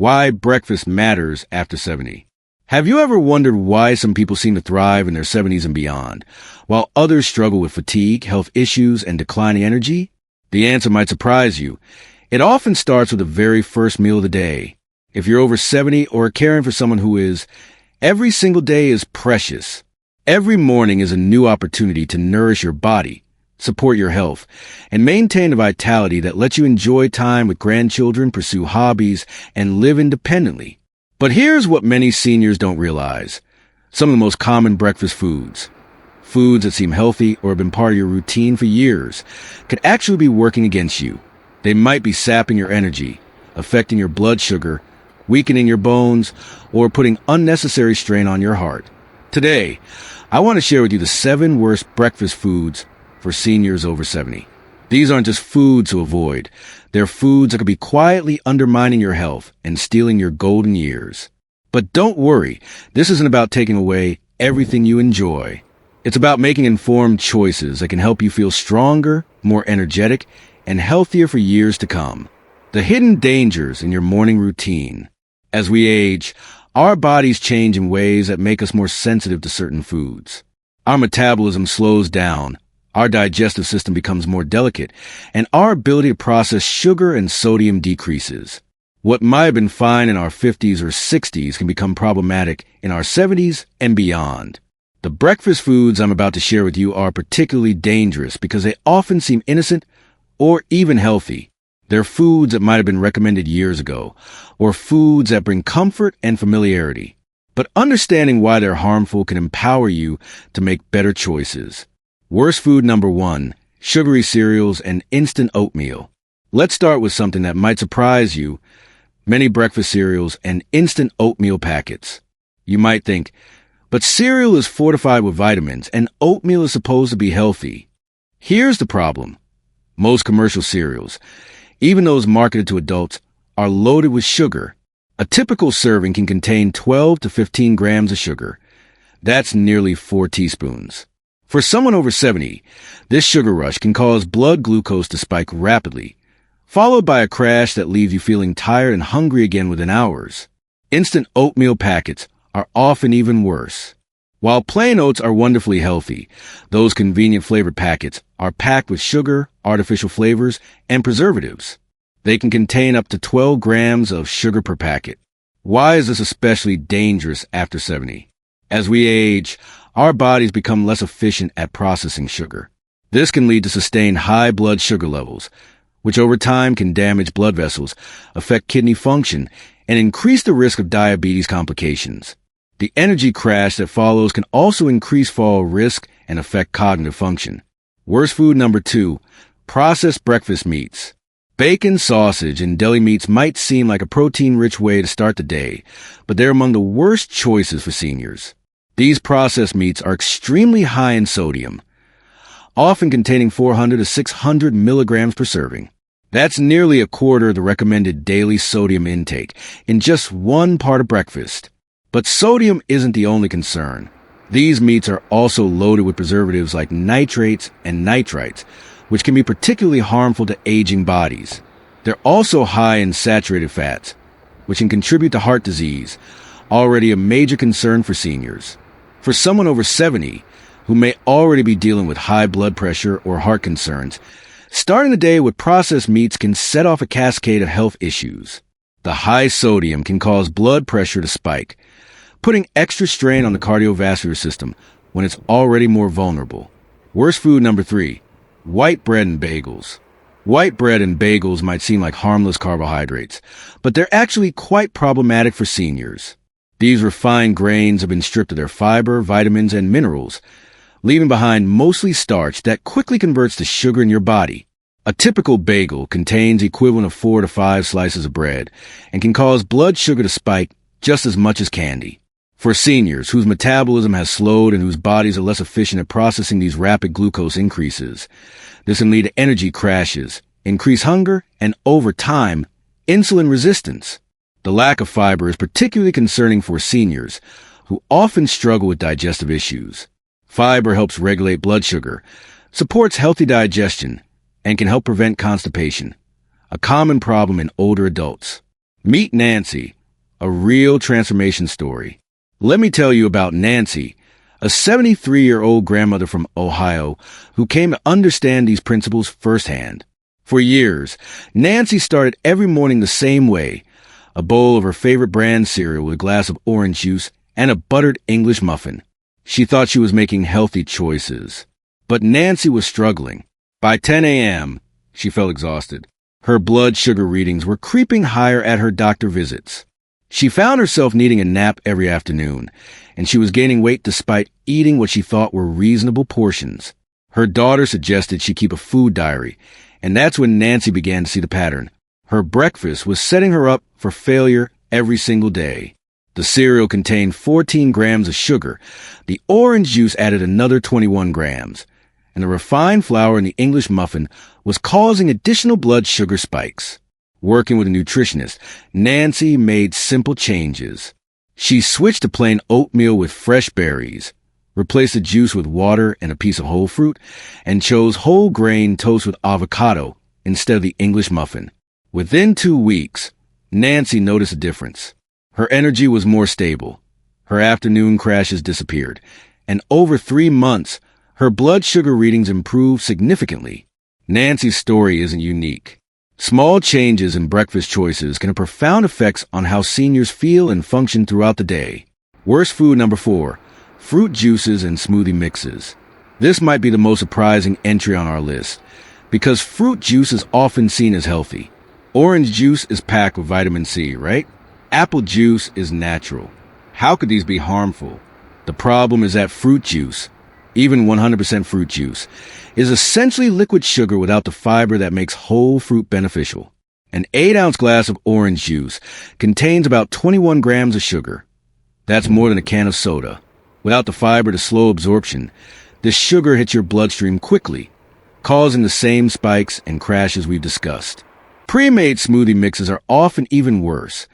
Why breakfast matters after 70. Have you ever wondered why some people seem to thrive in their 70s and beyond, while others struggle with fatigue, health issues, and declining energy? The answer might surprise you. It often starts with the very first meal of the day. If you're over 70 or are caring for someone who is, every single day is precious. Every morning is a new opportunity to nourish your body, support your health, and maintain a vitality that lets you enjoy time with grandchildren, pursue hobbies, and live independently. But here's what many seniors don't realize. Some of the most common breakfast foods. Foods that seem healthy or have been part of your routine for years could actually be working against you. They might be sapping your energy, affecting your blood sugar, weakening your bones, or putting unnecessary strain on your heart. Today, I want to share with you the 7 worst breakfast foods for seniors over 70. These aren't just foods to avoid. They're foods that could be quietly undermining your health and stealing your golden years. But don't worry, this isn't about taking away everything you enjoy. It's about making informed choices that can help you feel stronger, more energetic, and healthier for years to come. The hidden dangers in your morning routine. As we age, our bodies change in ways that make us more sensitive to certain foods. Our metabolism slows down, our digestive system becomes more delicate, and our ability to process sugar and sodium decreases. What might have been fine in our 50s or 60s can become problematic in our 70s and beyond. The breakfast foods I'm about to share with you are particularly dangerous because they often seem innocent or even healthy. They're foods that might have been recommended years ago, or foods that bring comfort and familiarity. But understanding why they're harmful can empower you to make better choices. Worst food number 1, sugary cereals and instant oatmeal. Let's start with something that might surprise you, many breakfast cereals and instant oatmeal packets. You might think, but cereal is fortified with vitamins and oatmeal is supposed to be healthy. Here's the problem. Most commercial cereals, even those marketed to adults, are loaded with sugar. A typical serving can contain 12 to 15 grams of sugar. That's nearly 4 teaspoons. For someone over 70, this sugar rush can cause blood glucose to spike rapidly, followed by a crash that leaves you feeling tired and hungry again within hours. Instant oatmeal packets are often even worse. While plain oats are wonderfully healthy, those convenient flavored packets are packed with sugar, artificial flavors, and preservatives. They can contain up to 12 grams of sugar per packet. Why is this especially dangerous after 70? As we age, our bodies become less efficient at processing sugar. This can lead to sustained high blood sugar levels, which over time can damage blood vessels, affect kidney function, and increase the risk of diabetes complications. The energy crash that follows can also increase fall risk and affect cognitive function. Worst food number 2, processed breakfast meats. Bacon, sausage, and deli meats might seem like a protein-rich way to start the day, but they're among the worst choices for seniors. These processed meats are extremely high in sodium, often containing 400 to 600 milligrams per serving. That's nearly a quarter of the recommended daily sodium intake in just one part of breakfast. But sodium isn't the only concern. These meats are also loaded with preservatives like nitrates and nitrites, which can be particularly harmful to aging bodies. They're also high in saturated fats, which can contribute to heart disease, already a major concern for seniors. For someone over 70, who may already be dealing with high blood pressure or heart concerns, starting the day with processed meats can set off a cascade of health issues. The high sodium can cause blood pressure to spike, putting extra strain on the cardiovascular system when it's already more vulnerable. Worst food number 3, white bread and bagels. White bread and bagels might seem like harmless carbohydrates, but they're actually quite problematic for seniors. These refined grains have been stripped of their fiber, vitamins, and minerals, leaving behind mostly starch that quickly converts to sugar in your body. A typical bagel contains the equivalent of 4 to 5 slices of bread and can cause blood sugar to spike just as much as candy. For seniors whose metabolism has slowed and whose bodies are less efficient at processing these rapid glucose increases, this can lead to energy crashes, increased hunger, and over time, insulin resistance. The lack of fiber is particularly concerning for seniors who often struggle with digestive issues. Fiber helps regulate blood sugar, supports healthy digestion, and can help prevent constipation, a common problem in older adults. Meet Nancy, a real transformation story. Let me tell you about Nancy, a 73-year-old grandmother from Ohio who came to understand these principles firsthand. For years, Nancy started every morning the same way: a bowl of her favorite brand cereal with a glass of orange juice and a buttered English muffin. She thought she was making healthy choices. But Nancy was struggling. By 10 a.m., she felt exhausted. Her blood sugar readings were creeping higher at her doctor visits. She found herself needing a nap every afternoon, and she was gaining weight despite eating what she thought were reasonable portions. Her daughter suggested she keep a food diary, and that's when Nancy began to see the pattern. Her breakfast was setting her up for failure every single day. The cereal contained 14 grams of sugar, the orange juice added another 21 grams, and the refined flour in the English muffin was causing additional blood sugar spikes. Working with a nutritionist, Nancy made simple changes. She switched to plain oatmeal with fresh berries, replaced the juice with water and a piece of whole fruit, and chose whole grain toast with avocado instead of the English muffin. Within 2 weeks, Nancy noticed a difference. Her energy was more stable. Her afternoon crashes disappeared, and over 3 months, her blood sugar readings improved significantly. Nancy's story isn't unique. Small changes in breakfast choices can have profound effects on how seniors feel and function throughout the day. Worst food number 4, fruit juices and smoothie mixes. This might be the most surprising entry on our list, because fruit juice is often seen as healthy. Orange juice is packed with vitamin C, right? Apple juice is natural. How could these be harmful? The problem is that fruit juice, even 100% fruit juice, is essentially liquid sugar without the fiber that makes whole fruit beneficial. An 8-ounce glass of orange juice contains about 21 grams of sugar. That's more than a can of soda. Without the fiber to slow absorption, the sugar hits your bloodstream quickly, causing the same spikes and crashes we've discussed. Pre-made smoothie mixes are often even worse,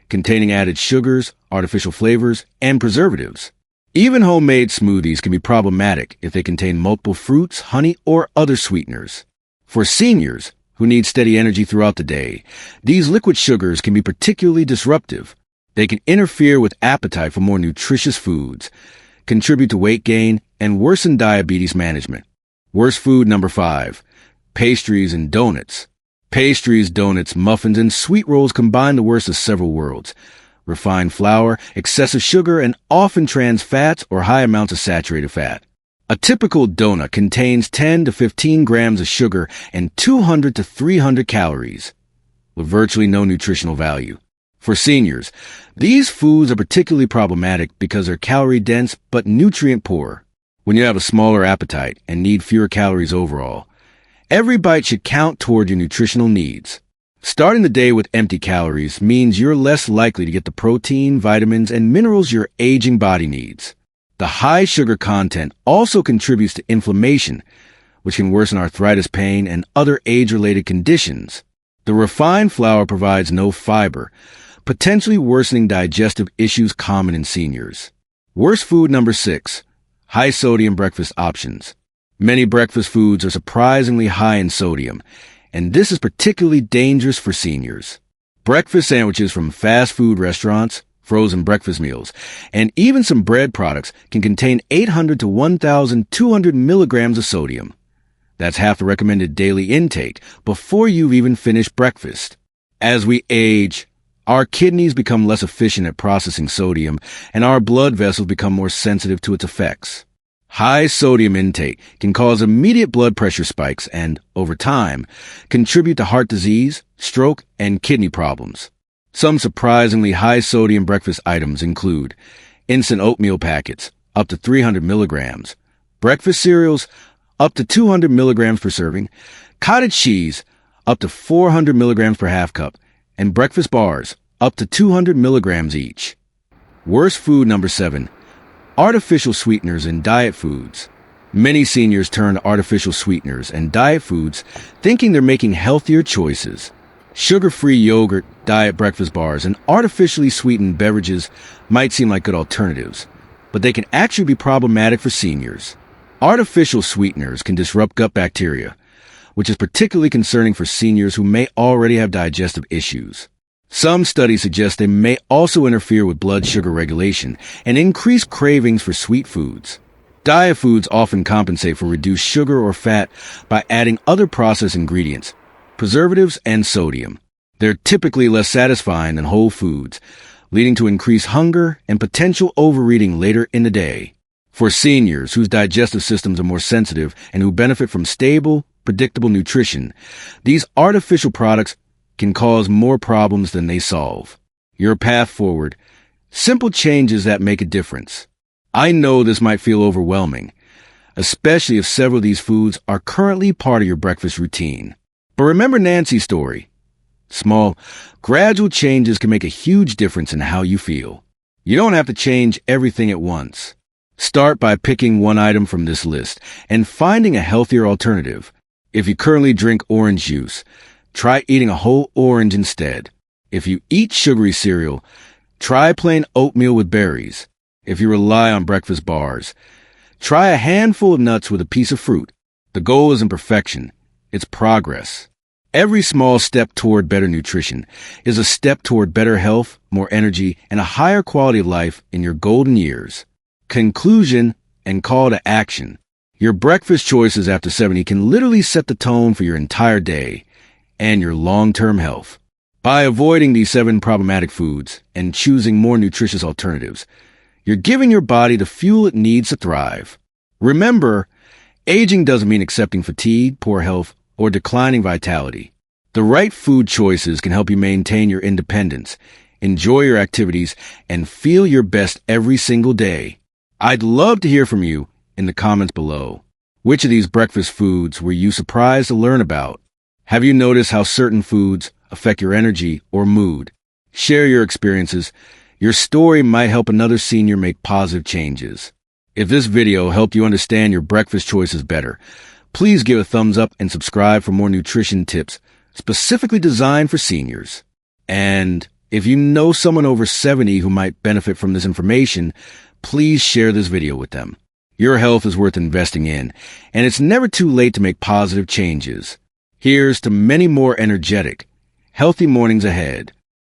containing added sugars, artificial flavors, and preservatives. Even homemade smoothies can be problematic if they contain multiple fruits, honey, or other sweeteners. For seniors who need steady energy throughout the day, these liquid sugars can be particularly disruptive. They can interfere with appetite for more nutritious foods, contribute to weight gain, and worsen diabetes management. Worst food number 5, pastries and donuts. Pastries, donuts, muffins, and sweet rolls combine the worst of several worlds: refined flour, excessive sugar, and often trans fats or high amounts of saturated fat. A typical donut contains 10 to 15 grams of sugar and 200 to 300 calories, with virtually no nutritional value. For seniors, these foods are particularly problematic because they're calorie-dense but nutrient-poor. When you have a smaller appetite and need fewer calories overall, every bite should count toward your nutritional needs. Starting the day with empty calories means you're less likely to get the protein, vitamins, and minerals your aging body needs. The high sugar content also contributes to inflammation, which can worsen arthritis pain and other age-related conditions. The refined flour provides no fiber, potentially worsening digestive issues common in seniors. Worst food number 6, high-sodium breakfast options. Many breakfast foods are surprisingly high in sodium, and this is particularly dangerous for seniors. Breakfast sandwiches from fast food restaurants, frozen breakfast meals, and even some bread products can contain 800 to 1,200 milligrams of sodium. That's half the recommended daily intake before you've even finished breakfast. As we age, our kidneys become less efficient at processing sodium, and our blood vessels become more sensitive to its effects. High sodium intake can cause immediate blood pressure spikes and, over time, contribute to heart disease, stroke, and kidney problems. Some surprisingly high sodium breakfast items include instant oatmeal packets, up to 300 milligrams, breakfast cereals, up to 200 milligrams per serving, cottage cheese, up to 400 milligrams per half cup, and breakfast bars, up to 200 milligrams each. Worst food number 7, artificial sweeteners in diet foods. Many seniors turn to artificial sweeteners and diet foods thinking they're making healthier choices. Sugar-free yogurt, diet breakfast bars, and artificially sweetened beverages might seem like good alternatives, but they can actually be problematic for seniors. Artificial sweeteners can disrupt gut bacteria, which is particularly concerning for seniors who may already have digestive issues. Some studies suggest they may also interfere with blood sugar regulation and increase cravings for sweet foods. Diet foods often compensate for reduced sugar or fat by adding other processed ingredients, preservatives, and sodium. They're typically less satisfying than whole foods, leading to increased hunger and potential overeating later in the day. For seniors whose digestive systems are more sensitive and who benefit from stable, predictable nutrition, these artificial products can cause more problems than they solve. Your path forward: simple changes that make a difference. I know this might feel overwhelming, especially if several of these foods are currently part of your breakfast routine. But remember Nancy's story. Small, gradual changes can make a huge difference in how you feel. You don't have to change everything at once. Start by picking one item from this list and finding a healthier alternative. If you currently drink orange juice, try eating a whole orange instead. If you eat sugary cereal, try plain oatmeal with berries. If you rely on breakfast bars, try a handful of nuts with a piece of fruit. The goal isn't perfection, it's progress. Every small step toward better nutrition is a step toward better health, more energy, and a higher quality of life in your golden years. Conclusion and call to action. Your breakfast choices after 70 can literally set the tone for your entire day and your long-term health. By avoiding these 7 problematic foods and choosing more nutritious alternatives, you're giving your body the fuel it needs to thrive. Remember, aging doesn't mean accepting fatigue, poor health, or declining vitality. The right food choices can help you maintain your independence, enjoy your activities, and feel your best every single day. I'd love to hear from you in the comments below. Which of these breakfast foods were you surprised to learn about? Have you noticed how certain foods affect your energy or mood? Share your experiences. Your story might help another senior make positive changes. If this video helped you understand your breakfast choices better, please give a thumbs up and subscribe for more nutrition tips specifically designed for seniors. And if you know someone over 70 who might benefit from this information, please share this video with them. Your health is worth investing in, and it's never too late to make positive changes. Here's to many more energetic, healthy mornings ahead.